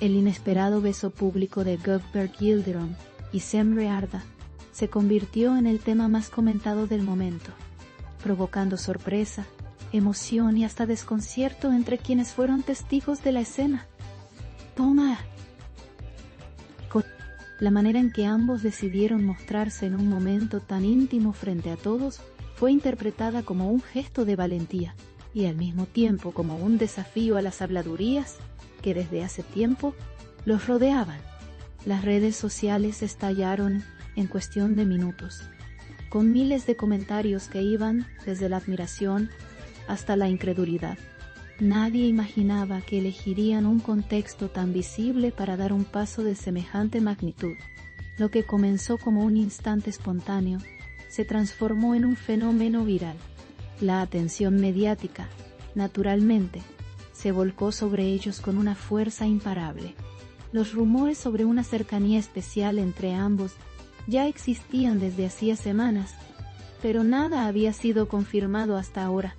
El inesperado beso público de Gökberk Yildirim y Semre Arda se convirtió en el tema más comentado del momento, provocando sorpresa, emoción y hasta desconcierto entre quienes fueron testigos de la escena. La manera en que ambos decidieron mostrarse en un momento tan íntimo frente a todos fue interpretada como un gesto de valentía y al mismo tiempo como un desafío a las habladurías que desde hace tiempo los rodeaban. Las redes sociales estallaron en cuestión de minutos, con miles de comentarios que iban desde la admiración hasta la incredulidad. Nadie imaginaba que elegirían un contexto tan visible para dar un paso de semejante magnitud. Lo que comenzó como un instante espontáneo se transformó en un fenómeno viral. La atención mediática, naturalmente, se volcó sobre ellos con una fuerza imparable. Los rumores sobre una cercanía especial entre ambos ya existían desde hacía semanas, pero nada había sido confirmado hasta ahora.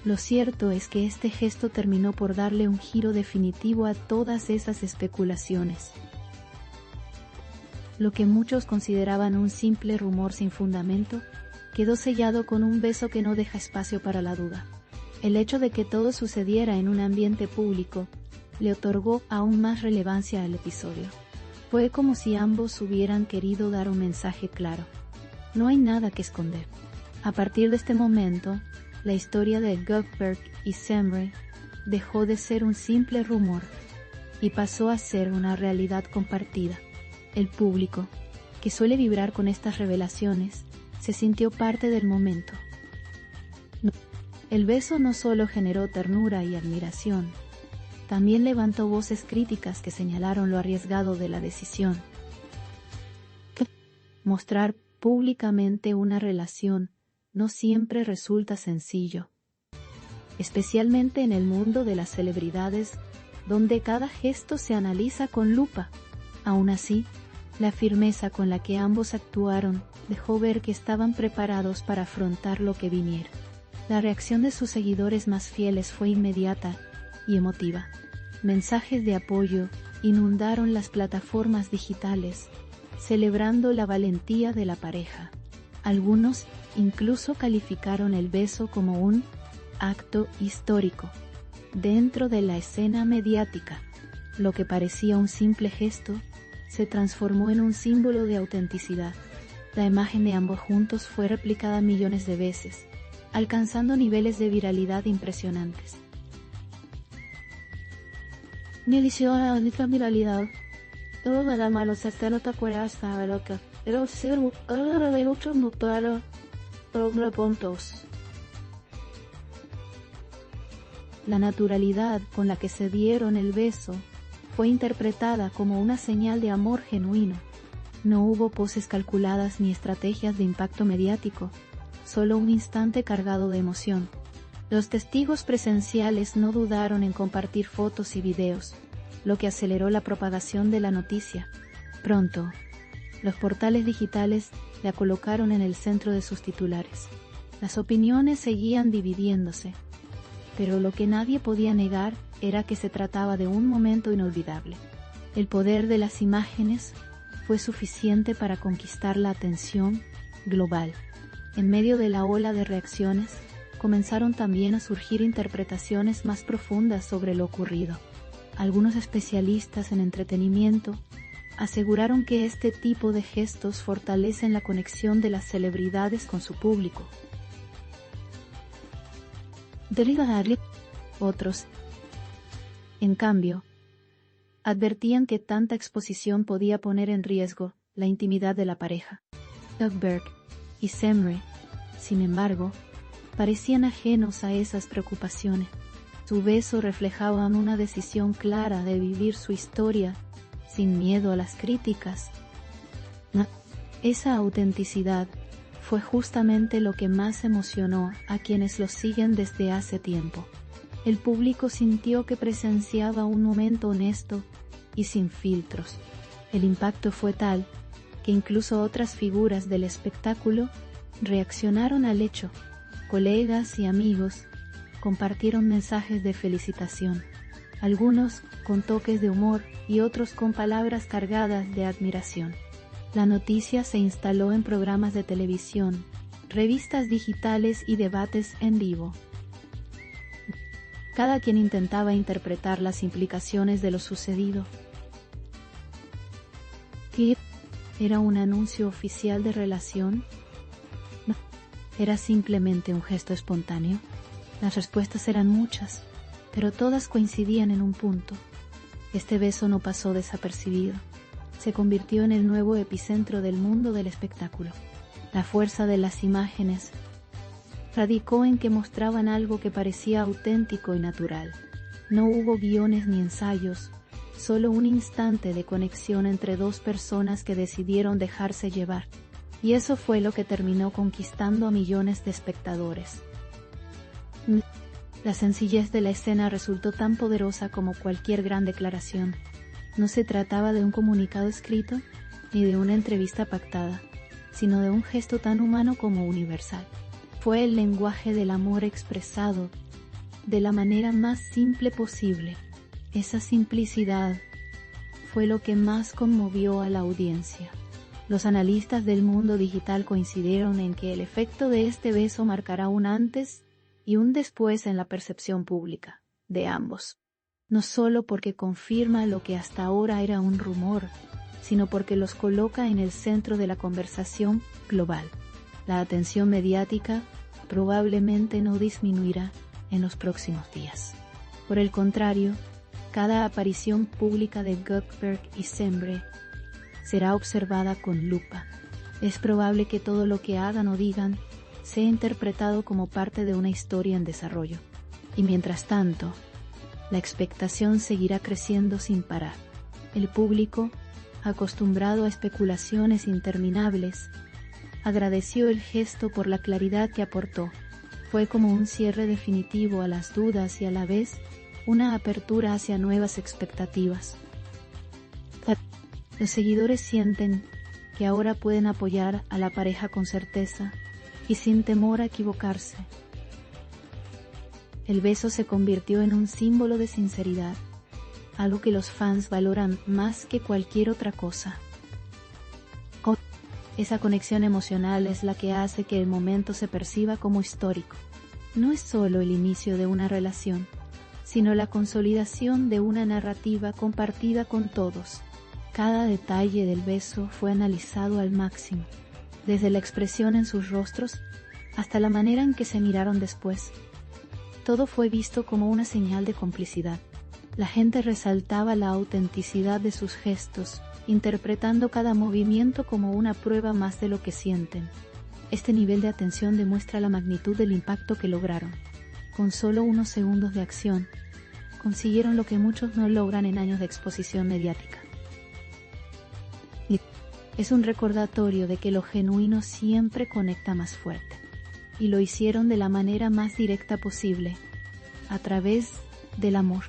Lo cierto es que este gesto terminó por darle un giro definitivo a todas esas especulaciones. Lo que muchos consideraban un simple rumor sin fundamento, quedó sellado con un beso que no deja espacio para la duda. El hecho de que todo sucediera en un ambiente público le otorgó aún más relevancia al episodio. Fue como si ambos hubieran querido dar un mensaje claro. No hay nada que esconder. A partir de este momento, la historia de Gökberk y Semre dejó de ser un simple rumor y pasó a ser una realidad compartida. El público, que suele vibrar con estas revelaciones, se sintió parte del momento. El beso no solo generó ternura y admiración, también levantó voces críticas que señalaron lo arriesgado de la decisión. Mostrar públicamente una relación no siempre resulta sencillo, especialmente en el mundo de las celebridades, donde cada gesto se analiza con lupa. Aún así, la firmeza con la que ambos actuaron dejó ver que estaban preparados para afrontar lo que viniera. La reacción de sus seguidores más fieles fue inmediata y emotiva. Mensajes de apoyo inundaron las plataformas digitales, celebrando la valentía de la pareja. Algunos incluso calificaron el beso como un acto histórico dentro de la escena mediática. Lo que parecía un simple gesto se transformó en un símbolo de autenticidad. La imagen de ambos juntos fue replicada millones de veces, alcanzando niveles de viralidad impresionantes. Ni edición a la viralidad. Todo me da malo, se no te acuerdas de lo que... Pero sí, ahora de muchos notaron puntos. La naturalidad con la que se dieron el beso fue interpretada como una señal de amor genuino. No hubo poses calculadas ni estrategias de impacto mediático, solo un instante cargado de emoción. Los testigos presenciales no dudaron en compartir fotos y videos, lo que aceleró la propagación de la noticia. Pronto, los portales digitales la colocaron en el centro de sus titulares. Las opiniones seguían dividiéndose, pero lo que nadie podía negar era que se trataba de un momento inolvidable. El poder de las imágenes fue suficiente para conquistar la atención global. En medio de la ola de reacciones, comenzaron también a surgir interpretaciones más profundas sobre lo ocurrido. Algunos especialistas en entretenimiento aseguraron que este tipo de gestos fortalecen la conexión de las celebridades con su público. Otros, en cambio, advertían que tanta exposición podía poner en riesgo la intimidad de la pareja. Gökberk y Semre, sin embargo, parecían ajenos a esas preocupaciones. Su beso reflejaba una decisión clara de vivir su historia sin miedo a las críticas. Esa autenticidad fue justamente lo que más emocionó a quienes los siguen desde hace tiempo. El público sintió que presenciaba un momento honesto y sin filtros. El impacto fue tal que incluso otras figuras del espectáculo reaccionaron al hecho. Colegas y amigos compartieron mensajes de felicitación, algunos con toques de humor y otros con palabras cargadas de admiración. La noticia se instaló en programas de televisión, revistas digitales y debates en vivo. Cada quien intentaba interpretar las implicaciones de lo sucedido. ¿Qué era un anuncio oficial de relación? No, era simplemente un gesto espontáneo. Las respuestas eran muchas, pero todas coincidían en un punto. Este beso no pasó desapercibido. Se convirtió en el nuevo epicentro del mundo del espectáculo. La fuerza de las imágenes radicó en que mostraban algo que parecía auténtico y natural. No hubo guiones ni ensayos, solo un instante de conexión entre dos personas que decidieron dejarse llevar. Y eso fue lo que terminó conquistando a millones de espectadores. La sencillez de la escena resultó tan poderosa como cualquier gran declaración. No se trataba de un comunicado escrito, ni de una entrevista pactada, sino de un gesto tan humano como universal. Fue el lenguaje del amor expresado de la manera más simple posible. Esa simplicidad fue lo que más conmovió a la audiencia. Los analistas del mundo digital coincidieron en que el efecto de este beso marcará un antes y un después en la percepción pública de ambos. No solo porque confirma lo que hasta ahora era un rumor, sino porque los coloca en el centro de la conversación global. La atención mediática probablemente no disminuirá en los próximos días. Por el contrario, cada aparición pública de Gökeberg y Sembre será observada con lupa. Es probable que todo lo que hagan o digan sea interpretado como parte de una historia en desarrollo. Y mientras tanto, la expectación seguirá creciendo sin parar. El público, acostumbrado a especulaciones interminables, agradeció el gesto por la claridad que aportó. Fue como un cierre definitivo a las dudas y a la vez una apertura hacia nuevas expectativas. Los seguidores sienten que ahora pueden apoyar a la pareja con certeza y sin temor a equivocarse. El beso se convirtió en un símbolo de sinceridad, algo que los fans valoran más que cualquier otra cosa. Esa conexión emocional es la que hace que el momento se perciba como histórico. No es solo el inicio de una relación, sino la consolidación de una narrativa compartida con todos. Cada detalle del beso fue analizado al máximo, desde la expresión en sus rostros hasta la manera en que se miraron después. Todo fue visto como una señal de complicidad. La gente resaltaba la autenticidad de sus gestos, interpretando cada movimiento como una prueba más de lo que sienten. Este nivel de atención demuestra la magnitud del impacto que lograron. Con solo unos segundos de acción, consiguieron lo que muchos no logran en años de exposición mediática. Es un recordatorio de que lo genuino siempre conecta más fuerte. Y lo hicieron de la manera más directa posible, a través del amor.